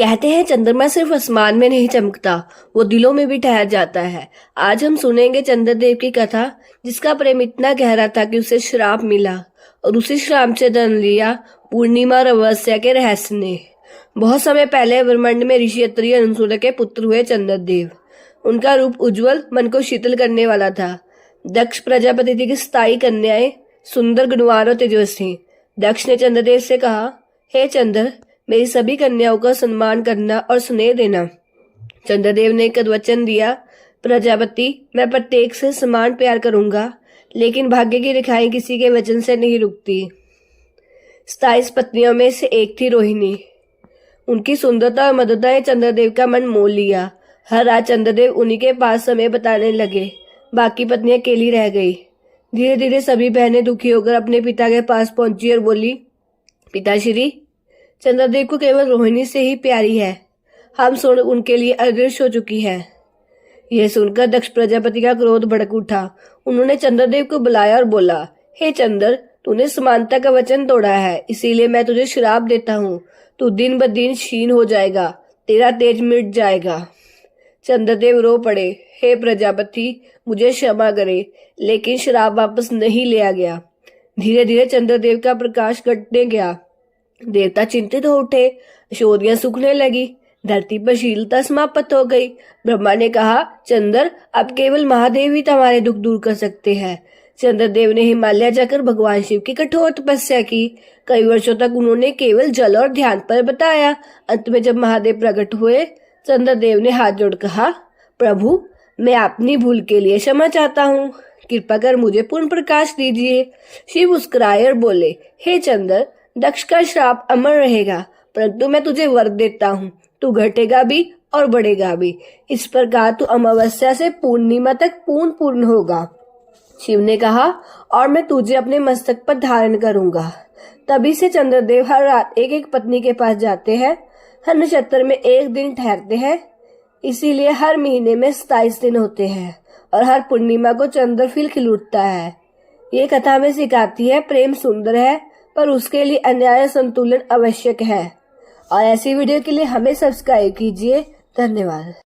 कहते हैं चंद्रमा सिर्फ आसमान में नहीं चमकता, वो दिलों में भी ठहर जाता है। आज हम सुनेंगे चंद्रदेव की कथा, जिसका प्रेम इतना गहरा था कि उसे श्राप मिला और उसी श्राप से जन्म लिया पूर्णिमा और अमावस्या के रहस्य ने। बहुत समय पहले ब्रह्मांड में ऋषि अत्रि अनसुया के पुत्र हुए चंद्रदेव। उनका रूप उज्जवल, मन को शीतल करने वाला था। दक्ष प्रजापति की 27 कन्याएं सुंदर, गुणवान और तेजस्वी। दक्ष ने चंद्रदेव से कहा, हे चंद्र, मेरी सभी कन्याओं का सम्मान करना और स्नेह देना। चंद्रदेव ने एक वचन दिया, प्रजापति, मैं प्रत्येक से समान प्यार करूंगा, लेकिन भाग्य की रेखाएं किसी के वचन से नहीं रुकती। 27 पत्नियों में से एक थी रोहिणी। उनकी सुंदरता और मधुरता ने चंद्रदेव का मन मोह लिया। हर रात चंद्रदेव उन्हीं के पास समय बताने लगे। बाकी पत्नियां अकेली रह गई। धीरे धीरे सभी बहनें दुखी होकर अपने पिता के पास पहुंची और बोली, पिताश्री, चंद्रदेव को केवल रोहिणी से ही प्यारी है। हम सुन उनके लिए अदृश्य हो चुकी है। यह सुनकर दक्ष प्रजापति का क्रोध भड़क उठा। उन्होंने चंद्रदेव को बुलाया और बोला, हे चंद्र, तूने समानता का वचन तोड़ा है, इसीलिए मैं तुझे श्राप देता हूँ। तू दिन ब दिन क्षीण हो जाएगा, तेरा तेज मिट जाएगा। चंद्रदेव रो पड़े, हे प्रजापति, मुझे क्षमा करे, लेकिन श्राप वापस नहीं लिया गया। धीरे धीरे चंद्रदेव का प्रकाश घटने गया। देवता चिंतित हो उठे, औषधियां सूखने लगी, धरती पर शीतलता समाप्त हो गई। ब्रह्मा ने कहा, चंद्र, अब केवल महादेव ही तुम्हारे दुख दूर कर सकते हैं। चंद्रदेव ने हिमालय जाकर भगवान शिव की कठोर तपस्या की। कई वर्षों तक उन्होंने केवल जल और ध्यान पर बताया। अंत में जब महादेव प्रकट हुए, चंद्रदेव ने हाथ जोड़ कहा, प्रभु, मैं अपनी भूल के लिए क्षमा चाहता हूँ, कृपा कर मुझे पूर्ण प्रकाश दीजिए। शिव मुस्कुराए और बोले, हे चंद्र, दक्ष का श्राप अमर रहेगा, परंतु मैं तुझे वर देता हूँ, तू घटेगा भी और बढ़ेगा भी। इस प्रकार तू अमावस्या से पूर्णिमा तक पूर्ण होगा। शिव ने कहा, और मैं तुझे अपने मस्तक पर धारण करूंगा। तभी से चंद्रदेव हर रात एक एक पत्नी के पास जाते हैं। हर नक्षत्र में एक दिन ठहरते हैं, इसीलिए हर महीने में 27 दिन होते हैं और हर पूर्णिमा को चंद्र फिर खिल उठता है। ये कथा हमें सिखाती है, प्रेम सुंदर है, पर उसके लिए अन्याय संतुलन आवश्यक है। और ऐसी वीडियो के लिए हमें सब्सक्राइब कीजिए। धन्यवाद।